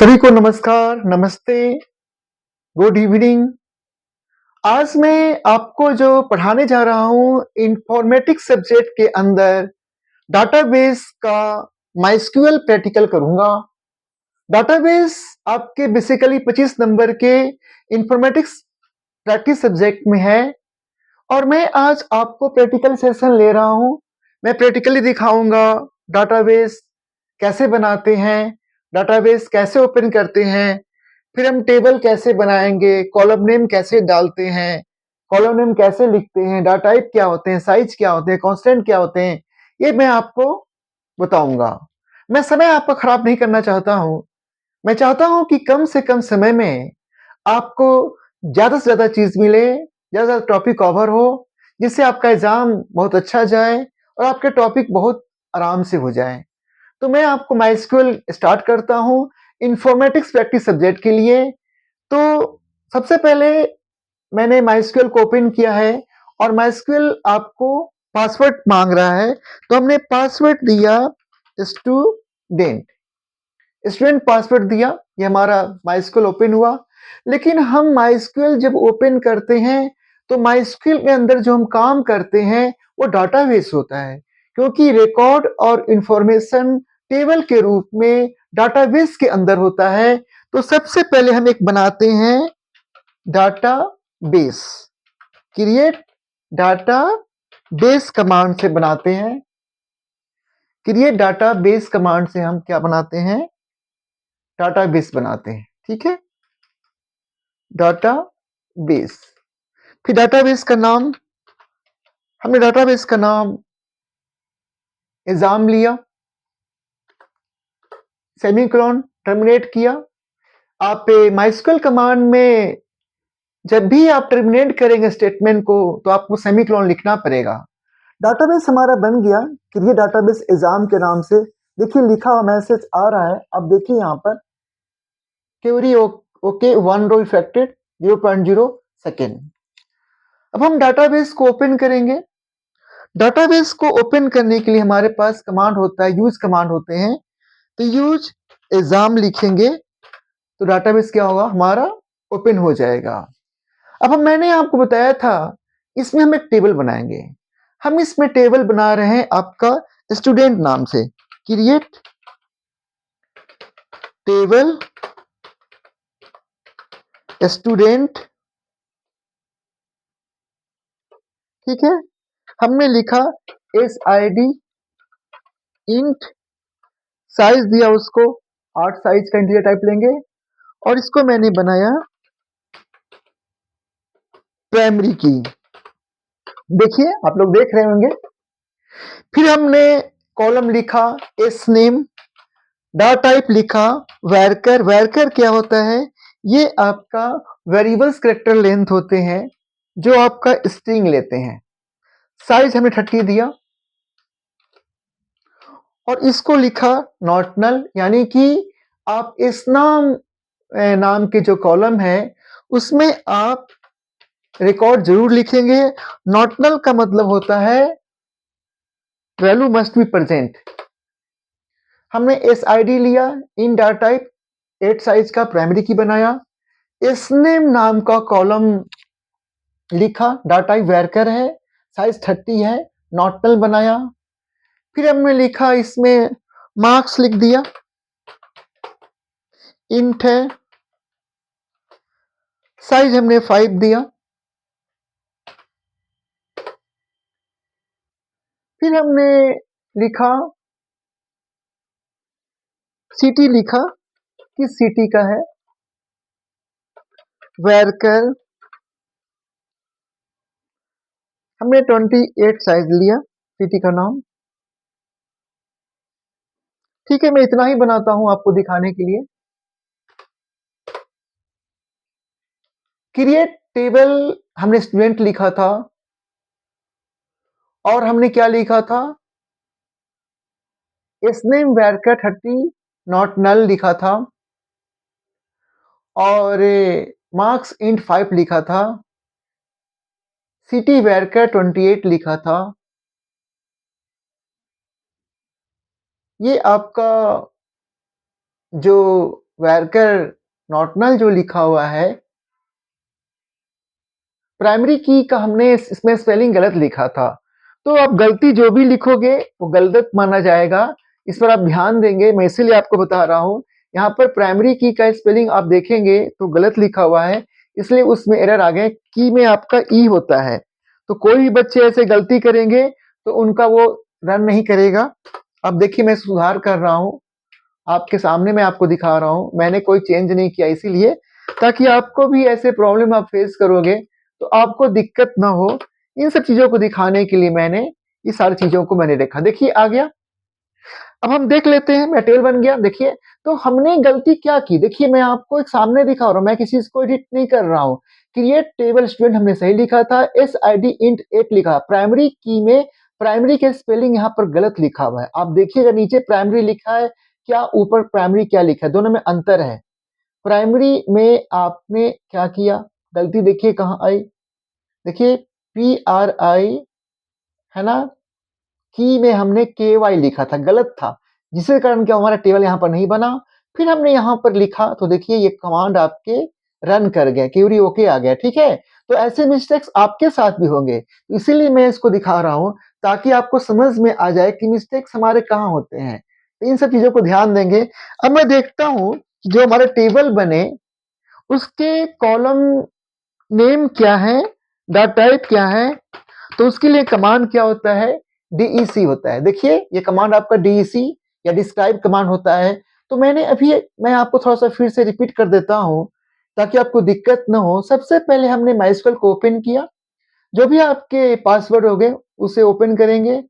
सभी को नमस्कार, नमस्ते, गुड इवनिंग। आज मैं आपको जो पढ़ाने जा रहा हूँ इन्फॉर्मेटिक्स सब्जेक्ट के अंदर डाटाबेस का माइस्क्यूएल प्रैक्टिकल करूँगा। डाटाबेस आपके बेसिकली 25 नंबर के इन्फॉर्मेटिक्स प्रैक्टिस सब्जेक्ट में है और मैं आज आपको प्रैक्टिकल सेशन ले रहा हूँ। मैं प्रैक्टिकली दिखाऊँगा डाटाबेस कैसे बनाते हैं, डाटाबेस कैसे ओपन करते हैं, फिर हम टेबल कैसे बनाएँगे, कॉलम नेम कैसे डालते हैं, कॉलम नेम कैसे लिखते हैं, डाटा टाइप क्या होते हैं, साइज़ क्या होते हैं, कांस्टेंट क्या होते हैं, ये मैं आपको बताऊँगा। मैं समय आपका खराब नहीं करना चाहता हूँ। मैं चाहता हूँ कि कम से कम समय में आपको ज़्यादा से ज़्यादा चीज़ मिले, ज़्यादा से ज़्यादा टॉपिक कवर हो, जिससे आपका एग्ज़ाम बहुत अच्छा जाए और आपके टॉपिक बहुत आराम से हो जाएँ। तो मैं आपको माइस्क्यूएल स्टार्ट करता हूँ इन्फॉर्मेटिक्स प्रैक्टिस सब्जेक्ट के लिए। तो सबसे पहले मैंने माइस्क्यूएल को ओपन किया है और माइस्क्यूएल आपको पासवर्ड माँग रहा है, तो हमने पासवर्ड दिया स्टूडेंट। स्टूडेंट पासवर्ड दिया, ये हमारा माइस्क्यूएल ओपन हुआ। लेकिन हम माइस्क्यूएल जब ओपन करते हैं, तो माइस्क्यूएल के अंदर जो हम काम करते हैं, वो डाटाबेस होता है। क्योंकि रिकॉर्ड और इन्फॉर्मेशन टेबल के रूप में डाटाबेस के अंदर होता है, तो सबसे पहले हम एक बनाते हैं डाटाबेस। क्रिएट डाटाबेस कमांड से बनाते हैं। क्रिएट डाटाबेस कमांड से हम क्या बनाते हैं? डाटाबेस बनाते हैं, ठीक है? डाटाबेस। फिर डाटाबेस का नाम हमने डाटाबेस का नाम एग्जाम लिया, सेमीकोलन टर्मिनेट किया। आप माइस्क्यूएल कमांड में जब भी आप टर्मिनेट करेंगे स्टेटमेंट को, तो आपको सेमीकोलन लिखना पड़ेगा। डाटाबेस हमारा बन गया, क्रिएट डाटाबेस एग्जाम के नाम से। देखिए लिखा हुआ मैसेज आ रहा है, अब देखिए यहाँ पर क्वेरी ओके 1 रो इफेक्टेड 0.0 सेकेंड। अब हम डाटाबेस को ओपन करेंगे। डाटाबेस को ओपन करने के लिए हमारे पास कमांड होता है, यूज कमांड होते हैं। तो यूज एग्जाम लिखेंगे तो डाटाबेस क्या होगा? हमारा ओपन हो जाएगा। अब मैंने आपको बताया था इसमें हम एक टेबल बनाएंगे। हम इसमें टेबल बना रहे हैं आपका स्टूडेंट नाम से। क्रिएट टेबल स्टूडेंट, ठीक है? हमने लिखा SID इंट, साइज दिया उसको 8 साइज का इंटीजर टाइप लेंगे और इसको मैंने बनाया प्राइमरी की। देखिए आप लोग देख रहे होंगे। फिर हमने कॉलम लिखा एस नेम, डाटा टाइप लिखा वैरकर। वैरकर क्या होता है? ये आपका वेरिएबल्स कैरेक्टर लेंथ होते हैं जो आपका स्ट्रिंग लेते हैं। साइज हमने 30 दिया और इसको लिखा नॉट नल, यानी कि आप इस नाम के जो कॉलम है उसमें आप रिकॉर्ड जरूर लिखेंगे। नॉट नल का मतलब होता है वैल्यू मस्ट बी प्रेजेंट। हमने SID लिया, इन डाटा टाइप 8 साइज का प्राइमरी की बनाया। इसनेम नाम का कॉलम लिखा, डाटा टाइप वैरकर है, साइज 30 है, नॉट नल बनाया। फिर हमने लिखा इसमें मार्क्स लिख दिया, इंट है, साइज हमने 5 दिया। फिर हमने लिखा सिटी, लिखा किस सिटी का है, वैरकर। हमने 28 साइज लिया सिटी का नाम। ठीक है, मैं इतना ही बनाता हूं आपको दिखाने के लिए। क्रिएट टेबल हमने स्टूडेंट लिखा था और हमने क्या लिखा था? इसनेम वैरकर 30 नॉट नल लिखा था और मार्क्स इंट 5 लिखा था। सिटी वैरकर 28 लिखा था। ये आपका जो वर्कर नॉट नल जो लिखा हुआ है, प्राइमरी की का हमने इसमें स्पेलिंग गलत लिखा था। तो आप गलती जो भी लिखोगे वो गलत माना जाएगा। इस पर आप ध्यान देंगे, मैं इसीलिए आपको बता रहा हूँ। यहाँ पर प्राइमरी की का स्पेलिंग आप देखेंगे तो गलत लिखा हुआ है, इसलिए उसमें एरर आ गए। की में आपका ई होता है। तो कोई भी बच्चे ऐसे गलती करेंगे तो उनका वो रन नहीं करेगा। अब देखिए मैं सुधार कर रहा हूँ, आपके सामने मैं आपको दिखा रहा हूँ। मैंने कोई चेंज नहीं किया इसीलिए, ताकि आपको भी ऐसे प्रॉब्लम आप फेस करोगे तो आपको दिक्कत ना हो। इन सब चीज़ों को दिखाने के लिए मैंने ये सारी चीज़ों को मैंने देखा। देखिए आ गया। अब हम देख लेते हैं, मेरा टेबल बन गया। देखिए तो हमने गलती क्या की, देखिए मैं आपको एक सामने दिखा रहा हूँ, मैं किसी चीज़ को एडिट नहीं कर रहा हूँ। क्रिएट टेबल स्टूडेंट हमने सही लिखा था, SID int 8 लिखा। प्राइमरी की में प्राइमरी के स्पेलिंग यहाँ पर गलत लिखा हुआ है। आप देखिएगा नीचे प्राइमरी लिखा है क्या, ऊपर प्राइमरी क्या लिखा है, दोनों में अंतर है। प्राइमरी में आपने क्या किया, गलती देखिए कहाँ आई। देखिए PRI है ना, की में हमने KY लिखा था, गलत था, जिसके कारण क्या हमारा टेबल यहाँ पर नहीं बना। फिर हमने यहाँ पर लिखा तो देखिए ये कमांड आपके रन कर गया, क्यूरी ओके आ गया। ठीक है, तो ऐसे मिस्टेक्स आपके साथ भी होंगे, इसीलिए मैं इसको दिखा रहा हूँ ताकि आपको समझ में आ जाए कि मिस्टेक्स हमारे कहाँ होते हैं। तो इन सब चीजों को ध्यान देंगे। अब मैं देखता हूँ जो हमारे टेबल बने उसके कॉलम नेम क्या है, डाटा टाइप क्या है। तो उसके लिए कमांड क्या होता है, DEC होता है। देखिए ये कमांड आपका DEC या डिस्क्राइब कमांड होता है। तो मैं आपको थोड़ा सा फिर से रिपीट कर देता हूँ ताकि आपको दिक्कत ना हो। सबसे पहले हमने माइस्क्ल को ओपन किया, जो भी आपके पासवर्ड हो गए उसे ओपन करेंगे।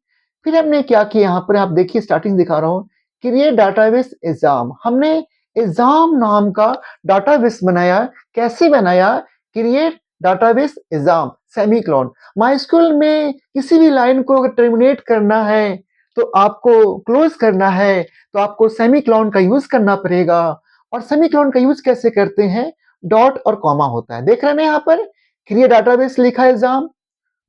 फिर हमने क्या किया, यहाँ पर आप देखिए स्टार्टिंग दिखा रहा हूँ, क्रिएट डाटाबेस एग्जाम। हमने एग्जाम नाम का डाटाबेस बनाया। कैसे बनाया, create database exam semicolon. MySQL में किसी भी लाइन को अगर टर्मिनेट करना है तो आपको क्लोज करना है तो आपको सेमीकोलन का यूज करना पड़ेगा। और सेमीकोलन का यूज कैसे करते हैं, डॉट और कॉमा होता है। देख रहे हैं ना, यहाँ पर क्रिएट डाटाबेस लिखा है एग्जाम,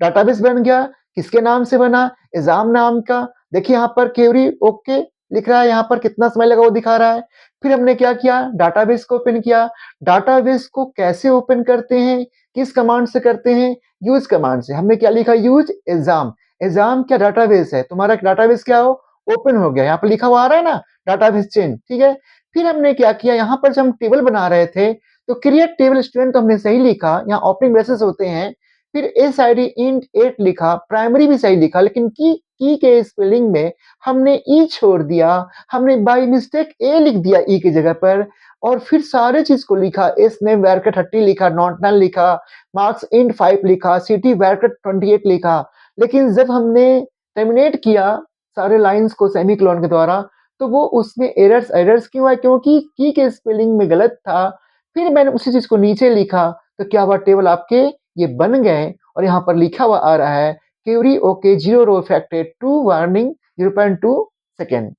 डाटाबेस बन गया। किसके नाम से बना, एग्जाम नाम का। देखिए यहाँ पर क्वेरी ओके लिख रहा है, यहाँ पर कितना समय लगा वो दिखा रहा है। फिर हमने क्या किया, डाटाबेस को ओपन किया। डाटाबेस को कैसे ओपन करते हैं, किस कमांड से करते हैं, यूज कमांड से। हमने क्या लिखा, यूज एग्जाम। एग्जाम क्या डाटाबेस है, तुम्हारा डाटाबेस क्या हो, ओपन हो गया। यहाँ पर लिखा हुआ आ रहा है ना, डाटाबेस चेन। ठीक है, फिर हमने क्या किया, यहाँ पर जब हम टेबल बना रहे थे तो क्रिएट टेबल स्टूडेंट तो हमने सही लिखा, यहाँ ओपनिंग ब्रेसेस होते हैं। फिर SID int 8 लिखा, प्राइमरी भी सही लिखा, लेकिन की के स्पेलिंग में हमने ई छोड़ दिया। हमने बाय मिस्टेक ए लिख दिया ई की जगह पर। और फिर सारे चीज को लिखा, एस नेम वैरकट 30 लिखा, नॉट नल लिखा, मार्क्स int 5 लिखा, सिटी वैरकट 28 लिखा। लेकिन जब हमने टर्मिनेट किया सारे लाइंस को सेमीकोलन के द्वारा तो वो उसमें एरर्स क्यों आए, क्योंकि की के स्पेलिंग में गलत था। फिर मैंने उसी चीज को नीचे लिखा तो क्या हुआ, टेबल आपके ये बन गए। और यहाँ पर लिखा हुआ आ रहा है query okay 0 row affected two warning 0.2 second.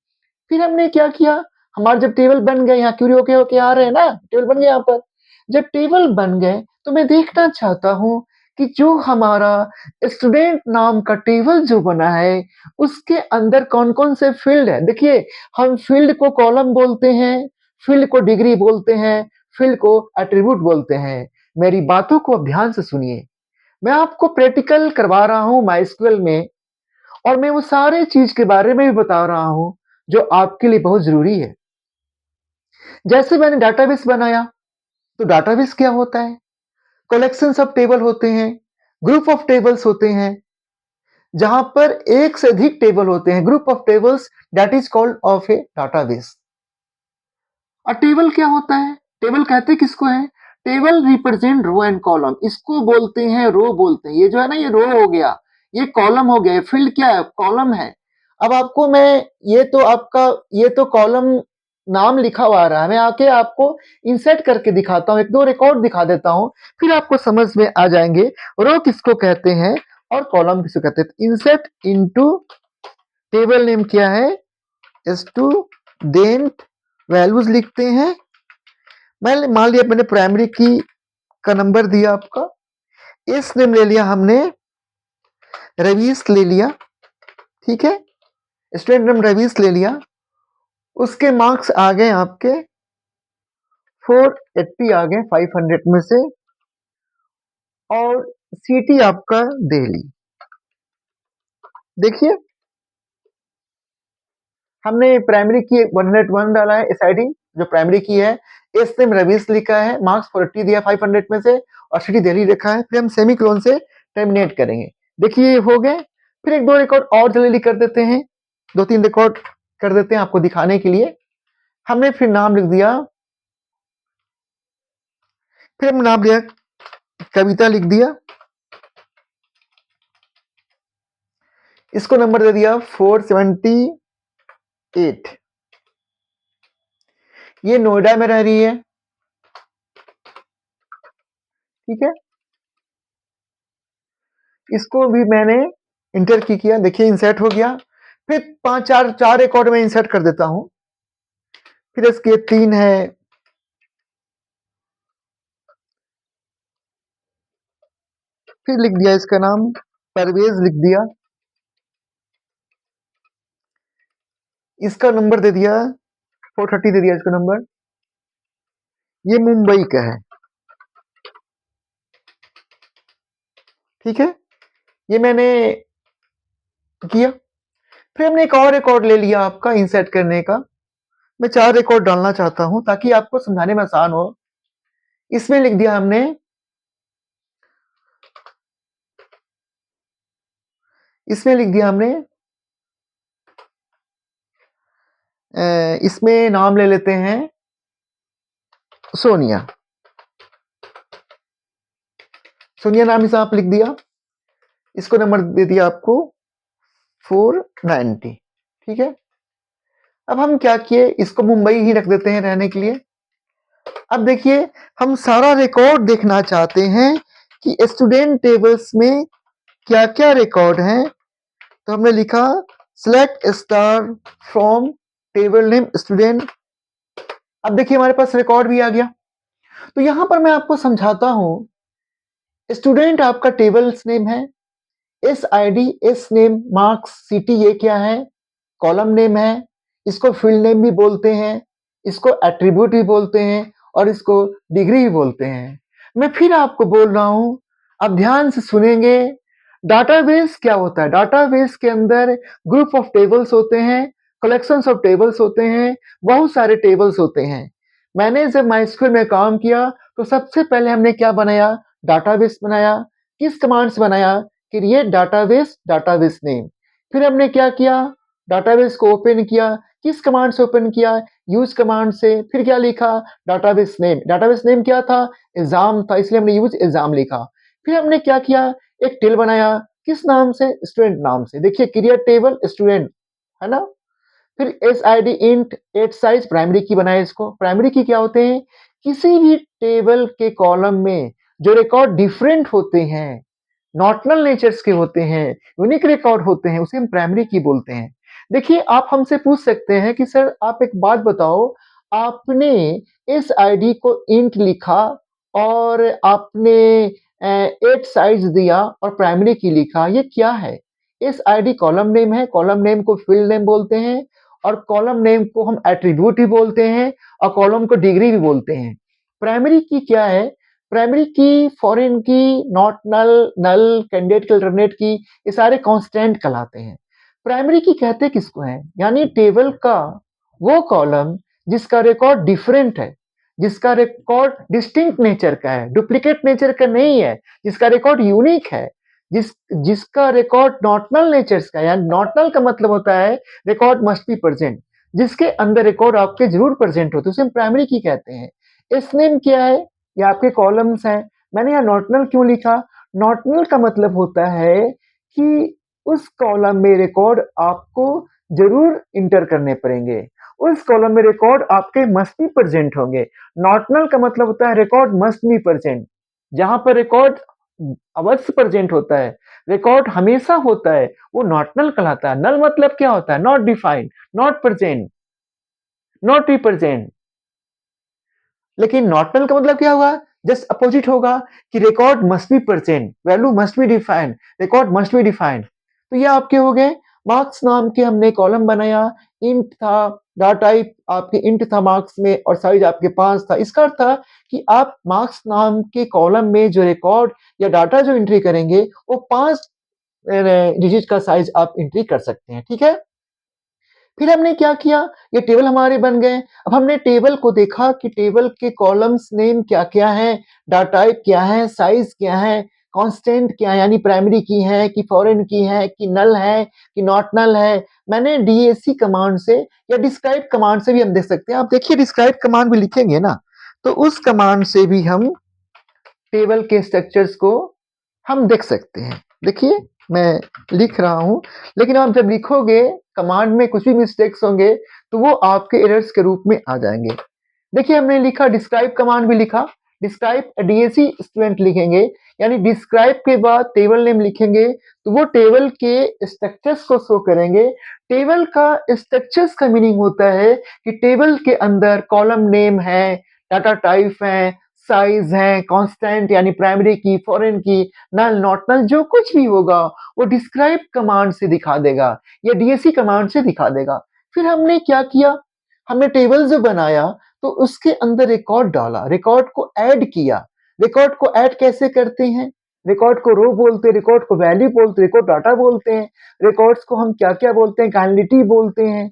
फिर हमने क्या किया, हमारे जब टेबल बन गए, यहाँ क्यूरी ओके ओके आ रहे हैं ना, टेबल बन गए। यहाँ पर जब टेबल बन गए तो मैं देखना चाहता हूँ कि जो हमारा स्टूडेंट नाम का टेबल जो बना है उसके अंदर कौन कौन से फील्ड है। देखिए हम फील्ड को कॉलम बोलते हैं, फील्ड को डिग्री बोलते हैं, फील्ड को एट्रीब्यूट बोलते हैं। मेरी बातों को अब ध्यान से सुनिए, मैं आपको प्रैक्टिकल करवा रहा हूँ माइस्क्ल में, और मैं वो सारे चीज के बारे में भी बता रहा हूँ जो आपके लिए बहुत जरूरी है। जैसे मैंने डाटाबेस बनाया, तो डाटाबेस क्या होता है, कलेक्शन ऑफ टेबल होते हैं, ग्रुप ऑफ टेबल्स होते हैं, जहां पर एक से अधिक टेबल होते हैं, group of tables, that is called of a database. और टेबल क्या होता है, टेबल कहते किसको है, table represent row and column, इसको बोलते हैं रो बोलते हैं। ये जो है ना, ये रो हो गया, ये कॉलम हो गया, फील्ड क्या है, कॉलम है। अब आपको मैं ये तो कॉलम नाम लिखा हुआ आ रहा है, मैं आके आपको इंसर्ट करके दिखाता हूँ, एक दो रिकॉर्ड दिखा देता हूँ, फिर आपको समझ में आ जाएंगे रो किसको कहते हैं और कॉलम किसको कहते हैं। इंसर्ट इनटू टेबल नेम क्या है, स्टूडेंट वैल्यूज लिखते हैं। मैं मान लिया मैंने प्राइमरी की का नंबर दिया आपका, इस नेम ले लिया हमने, रवीश ले लिया। ठीक है, स्टूडेंट नेम रवीश ले लिया। उसके मार्क्स आ गए आपके 480 आ गए 500 में से, और सिटी आपका दिल्ली। देखिए हमने प्राइमरी की 101 डाला है, एसआईडी जो प्राइमरी की है, एस नेम रवीश लिखा है, मार्क्स 480 दिया 500 में से, और सिटी दिल्ली लिखा है। फिर हम सेमीकोलन से टर्मिनेट करेंगे। देखिए ये हो गए। फिर एक दो रिकॉर्ड और जल्दी कर देते हैं, 2-3 रिकॉर्ड कर देते हैं आपको दिखाने के लिए। हमने फिर नाम लिख दिया, फिर हम नाम लिया कविता लिख दिया, इसको नंबर दे दिया 478। ये नोएडा में रह रही है, ठीक है। इसको भी मैंने इंटर की किया, देखिए इंसर्ट हो गया। फिर 4 रिकॉर्ड में इंसर्ट कर देता हूं। फिर इसके 3 है, फिर लिख दिया इसका नाम परवेज लिख दिया, इसका नंबर दे दिया 430 दे दिया इसका नंबर। ये मुंबई का है, ठीक है। ये मैंने किया। फिर हमने एक और रिकॉर्ड ले लिया आपका इंसर्ट करने का। मैं 4 रिकॉर्ड डालना चाहता हूं ताकि आपको समझाने में आसान हो। इसमें लिख दिया हमने, इसमें लिख दिया हमने इसमें नाम ले लेते हैं सोनिया। सोनिया नाम इसे आप लिख दिया, इसको नंबर दे दिया आपको 490, ठीक है। अब हम क्या किए, इसको मुंबई ही रख देते हैं रहने के लिए। अब देखिए हम सारा रिकॉर्ड देखना चाहते हैं कि स्टूडेंट टेबल्स में क्या क्या रिकॉर्ड हैं। तो हमने लिखा select star from table name student. अब देखिए हमारे पास रिकॉर्ड भी आ गया। तो यहां पर मैं आपको समझाता हूं, स्टूडेंट आपका टेबल्स नेम है, S I D, S name, marks, city ये क्या है, कॉलम नेम है, इसको फील्ड नेम भी बोलते हैं, इसको एट्रीब्यूट भी बोलते हैं, और इसको डिग्री भी बोलते हैं। मैं फिर आपको बोल रहा हूं, अब ध्यान से सुनेंगे। डाटाबेस क्या होता है? डाटाबेस के अंदर ग्रुप ऑफ टेबल्स होते हैं, कलेक्शंस ऑफ टेबल्स होते हैं, बहुत सारे टेबल्स होते हैं। मैंने जब माइस्क्यूएल में काम किया तो सबसे पहले हमने क्या बनाया, डाटाबेस बनाया। किस कमांड से बनाया, क्रिएट डाटाबेस, डाटाबेस नेम। फिर हमने क्या किया, डाटाबेस को ओपन किया। किस कमांड से ओपन किया, यूज कमांड से। फिर क्या लिखा, डाटाबेस नेम। डाटाबेस नेम क्या था, एग्जाम था, इसलिए हमने यूज एग्जाम लिखा। फिर हमने क्या किया, एक टेबल बनाया। किस नाम से, स्टूडेंट नाम से। देखिए क्रिएट टेबल स्टूडेंट, है ना। फिर S I D int 8 size primary की बनाए। इसको प्राइमरी की क्या होते हैं, किसी भी टेबल के कॉलम में जो रिकॉर्ड डिफरेंट होते हैं, नॉटनल नेचर्स के होते हैं, यूनिक रिकॉर्ड होते हैं, उसे हम प्राइमरी की बोलते हैं। देखिए आप हमसे पूछ सकते हैं कि सर आप एक बात बताओ, आपने इस आईडी को इंट लिखा और आपने 8 साइज दिया और प्राइमरी की लिखा, ये क्या है? इस आईडी कॉलम नेम है, कॉलम नेम को फील्ड नेम बोलते हैं, और कॉलम नेम को हम एट्रीब्यूट भी बोलते हैं, और कॉलम को डिग्री भी बोलते हैं। प्राइमरी की क्या है, प्राइमरी की, फॉरेन की, नॉट नल, नल, कैंडिडेट की, अल्टरनेट की, ये सारे कांस्टेंट कहलाते हैं। प्राइमरी की कहते किसको है, यानी टेबल का वो कॉलम जिसका रिकॉर्ड डिफरेंट है, जिसका रिकॉर्ड डिस्टिंक्ट नेचर का है, डुप्लीकेट नेचर का नहीं है, जिसका रिकॉर्ड यूनिक है, जिसका रिकॉर्ड नॉटनल नेचर्स का है। यानी नॉटनल का मतलब होता है रिकॉर्ड मस्ट बी प्रेजेंट, जिसके अंदर रिकॉर्ड आपके जरूर प्रेजेंट होते हैं, उसे हम प्राइमरी की कहते हैं। इस नेम क्या है, ये आपके कॉलम्स हैं। मैंने यहाँ नॉटनल क्यों लिखा, नॉटनल का मतलब होता है कि उस कॉलम में रिकॉर्ड आपको जरूर इंटर करने पड़ेंगे, उस कॉलम में रिकॉर्ड आपके मस्ट बी प्रेजेंट होंगे। नॉटनल का मतलब होता है रिकॉर्ड मस्ट बी प्रेजेंट, जहां पर रिकॉर्ड अवश्य प्रेजेंट होता है, रिकॉर्ड हमेशा होता है, वो नॉटनल कहलाता है। नल मतलब क्या होता है, not defined, not present, not represent. लेकिन नॉटनल का मतलब क्या होगा, जस्ट अपोजिट होगा कि record must be present, value must be defined, record must be defined. तो ये आपके हो गए। मार्क्स नाम के हमने कॉलम बनाया, इंट था, डाटा टाइप आपके इंट था मार्क्स में और साइज आपके 5 था। इसका अर्थ था कि आप मार्क्स नाम के कॉलम में जो रिकॉर्ड या डाटा जो एंट्री करेंगे, वो 5 डिजिट का साइज आप एंट्री कर सकते हैं, ठीक है? फिर हमने क्या किया, ये टेबल हमारे बन गए। अब हमने टेबल को देखा कि टेबल के कॉलम्स नेम क्या-क्या हैं, डाटा टाइप क्या है, साइज़ क्या है, कांस्टेंट क्या है यानी प्राइमरी की है कि फॉरेन की है कि नल है कि नॉट नल है। मैंने डीएसी कमांड से या डिस्क्राइब कमांड से भी हम देख सकते हैं। आप देखिए डिस्क्राइब कमांड भी लिखेंगे ना, तो उस कमांड से भी हम टेबल के स्ट्रक्चर्स को हम देख सकते हैं। देखिए मैं लिख रहा हूँ, लेकिन आप जब लिखोगे कमांड में कुछ भी मिस्टेक्स होंगे, तो वो आपके एरर्स के रूप में आ जाएँगे। देखिए हमने लिखा डिस्क्राइब कमांड भी लिखा, डिस्क्राइब डीएसी स्टूडेंट लिखेंगे, यानी डिस्क्राइब के बाद टेबल नेम लिखेंगे, तो वो टेबल के स्ट्रक्चर्स को शो करेंगे। टेबल का स्ट्रक्चर्स का मीनिंग होता है कि टेबल के अंदर कॉलम नेम है, डाटा टाइप है, साइज़ है, कांस्टेंट यानी प्राइमरी की, फॉरेन की, नल, नॉट नल जो कुछ भी होगा, वो डिस्क्राइब कमांड से दिखा देगा या डीएसी कमांड से दिखा देगा। फिर हमने क्या किया, हमने टेबल जो बनाया तो उसके अंदर रिकॉर्ड डाला, रिकॉर्ड को ऐड किया। रिकॉर्ड को ऐड कैसे करते हैं? रिकॉर्ड को रो बोलते हैं, रिकॉर्ड को वैल्यू बोलते हैं, रिकॉर्ड डाटा बोलते हैं, रिकॉर्ड्स को हम क्या-क्या बोलते हैं, कैलेंडरिटी बोलते हैं।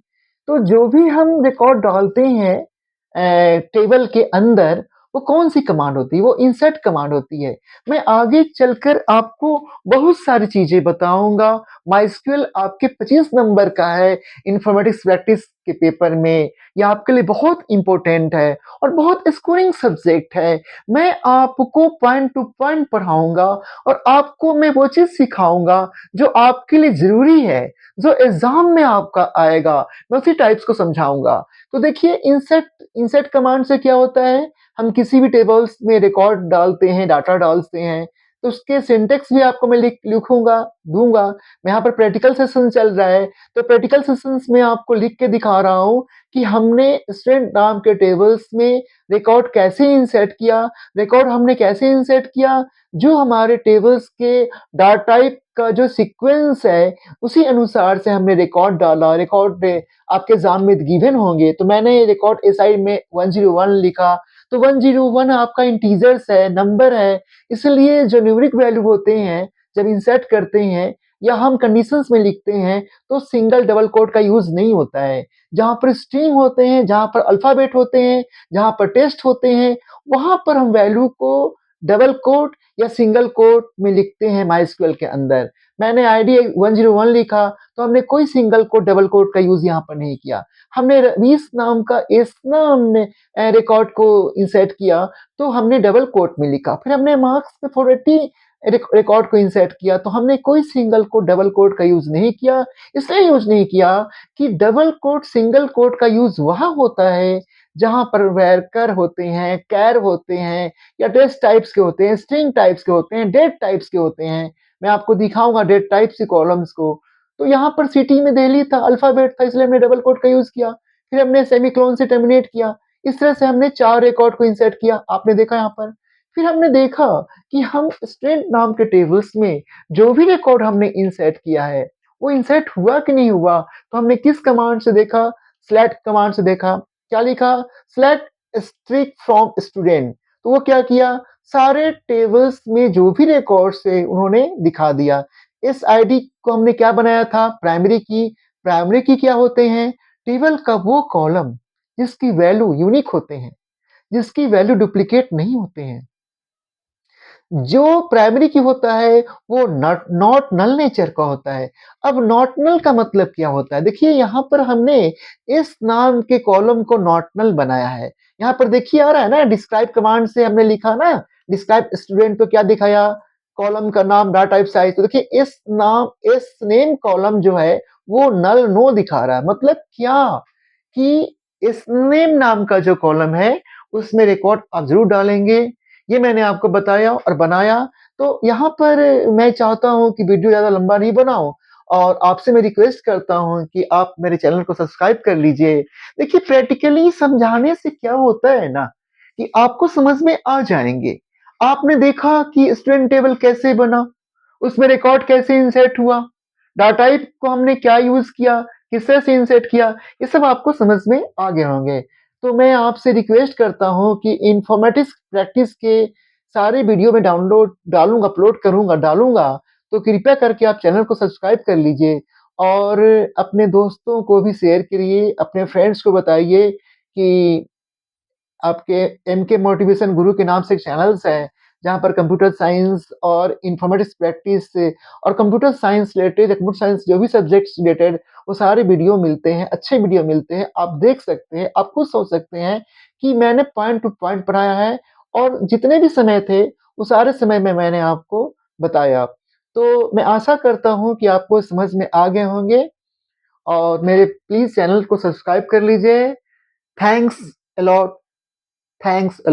तो जो भी हम रिकॉर्ड डालते हैं टेबल के अंदर, वो कौन-सी कमांड होती है? वो इंसर्ट कमांड होती है। मैं आगे चलकर आपको बहुत सारी चीज़ें बताऊँगा। माइस्क्ल आपके 25 नंबर का है इन्फॉर्मेटिक्स प्रैक्टिस के पेपर में। ये आपके लिए बहुत इम्पोर्टेंट है और बहुत स्कोरिंग सब्जेक्ट है। मैं आपको पॉइंट टू पॉइंट पढ़ाऊँगा और आपको मैं वो चीज़ सिखाऊँगा जो आपके लिए ज़रूरी है, जो एग्ज़ाम में आपका आएगा, मैं उसी टाइप्स को समझाऊँगा। तो देखिए इंसर्ट इंसर्ट कमांड से क्या होता है, हम किसी भी टेबल्स में रिकॉर्ड डालते हैं, डाटा डालते हैं, तो उसके सिंटैक्स भी आपको मैं लिखूँगा, दूँगा। यहाँ पर प्रैक्टिकल सेशन चल रहा है, तो प्रैक्टिकल सेशंस में आपको लिख के दिखा रहा हूँ कि हमने स्टूडेंट नाम के टेबल्स में रिकॉर्ड कैसे इंसर्ट किया, रिकॉर्ड हमने कैसे इंसर्ट किया, जो हमारे टेबल्स के डाटा टाइप का जो सीक्वेंस है, उसी अनुसार से हमने रिकॉर्ड डाला। रिकॉर्ड आपके एग्ज़ाम में गिवन होंगे, तो मैंने रिकॉर्ड एसआई में 101 लिखा, तो 101 आपका इंटीजर्स है, नंबर है, इसलिए जो न्यूमेरिक वैल्यू होते हैं, जब इंसर्ट करते हैं या हम कंडीशंस में लिखते हैं, तो सिंगल डबल कोट का यूज़ नहीं होता है। जहाँ पर स्ट्रिंग होते हैं, जहाँ पर अल्फ़ाबेट होते हैं, जहाँ पर टेस्ट होते हैं, वहाँ पर हम वैल्यू को डबल कोट या सिंगल कोट में लिखते हैं माइस्क्ल के अंदर। मैंने आईडी 101 लिखा, तो हमने कोई सिंगल कोट, डबल कोट का यूज़ यहाँ पर नहीं किया। हमने रईस नाम का इस नाम में रिकॉर्ड को इंसर्ट किया, तो हमने डबल कोट में लिखा। फिर हमने मार्क्स में 480 रिकॉर्ड को इंसर्ट किया, तो हमने कोई सिंगल कोट, डबल कोट का यूज़ नहीं किया। इसलिए यूज़ नहीं किया कि डबल कोट, सिंगल कोट का यूज़ वहाँ होता है, जहाँ पर वर्कर होते हैं, कैर होते हैं या टेस्ट टाइप्स के होते हैं, स्ट्रिंग टाइप्स के होते हैं, डेट टाइप्स के होते हैं। मैं आपको दिखाऊँगा डेट टाइप्स के कॉलम्स को। तो यहाँ पर सिटी में दिल्ली था, अल्फ़ाबेट था, इसलिए हमने डबल कोट का यूज़ किया। फिर हमने सेमीकोलन से टर्मिनेट किया। इस तरह से हमने 4 रिकॉर्ड को इंसर्ट किया, आपने देखा यहाँ पर। फिर हमने देखा कि हम स्टूडेंट नाम के टेबल्स में जो भी रिकॉर्ड हमने इंसर्ट किया है, वो इंसर्ट हुआ कि नहीं हुआ? तो हमने किस कमांड से देखा? सेलेक्ट कमांड से देखा। क्या लिखा? Select string from student. तो वो क्या किया? सारे टेबल्स में जो भी रिकॉर्ड्स थे, उन्होंने दिखा दिया। इस आईडी को हमने क्या बनाया था? प्राइमरी की। प्राइमरी की क्या होते हैं? टेबल का वो कॉलम जिसकी वैल्यू यूनिक होते हैं, जिसकी वैल्यू डुप्लीकेट नहीं होते हैं। जो प्राइमरी की होता है वो नॉट नल नेचर का होता है। अब नॉट नल का मतलब क्या होता है? देखिए यहाँ पर हमने इस नाम के कॉलम को नॉट नल बनाया है। यहाँ पर देखिए आ रहा है ना डिस्क्राइब कमांड से हमने लिखा ना, डिस्क्राइब स्टूडेंट को क्या दिखाया? कॉलम का नाम, डाटा टाइप, साइज़। तो देखिए इस नेम कॉलम जो है वो नल नो दिखा रहा है। मतलब क्या? कि इस नेम नाम का जो कॉलम है उसमें रिकॉर्ड आप ज़रूर डालेंगे। ये मैंने आपको बताया और बनाया। तो यहाँ पर मैं चाहता हूँ कि वीडियो ज़्यादा लंबा नहीं बनाऊँ और आपसे मैं रिक्वेस्ट करता हूँ कि आप मेरे चैनल को सब्सक्राइब कर लीजिए। देखिए प्रैक्टिकली समझाने से क्या होता है ना कि आपको समझ में आ जाएँगे। आपने देखा कि स्टूडेंट टेबल कैसे बना, उसमें रिकॉर्ड कैसे इंसर्ट हुआ, डाटा टाइप को हमने क्या यूज़ किया, किससे सीन सेट किया, ये सब आपको समझ में आ गए होंगे। तो मैं आपसे रिक्वेस्ट करता हूँ कि इन्फॉर्मेटिक्स प्रैक्टिस के सारे वीडियो मैं डाउनलोड डालूँगा, अपलोड करूँगा, डालूँगा, तो कृपया करके आप चैनल को सब्सक्राइब कर लीजिए और अपने दोस्तों को भी शेयर करिए, अपने फ्रेंड्स को बताइए कि आपके एमके मोटिवेशन गुरु के नाम से एक चैनल्स है, जहाँ पर कंप्यूटर साइंस और इन्फॉर्मेटिक्स प्रैक्टिस और कंप्यूटर साइंस रिलेटेड या कंप्यूटर साइंस जो भी सब्जेक्ट्स रिलेटेड वो सारे वीडियो मिलते हैं, अच्छे वीडियो मिलते हैं। आप देख सकते हैं, आप खुद सोच सकते हैं कि मैंने पॉइंट टू पॉइंट पढ़ाया है और जितने भी समय थे, वो सारे समय में मैंने आपको बताया। तो मैं आशा करता हूँ कि आपको समझ में आ गए होंगे और मेरे प्लीज़ चैनल को सब्सक्राइब कर लीजिए। Thanks a lot, thanks a lot.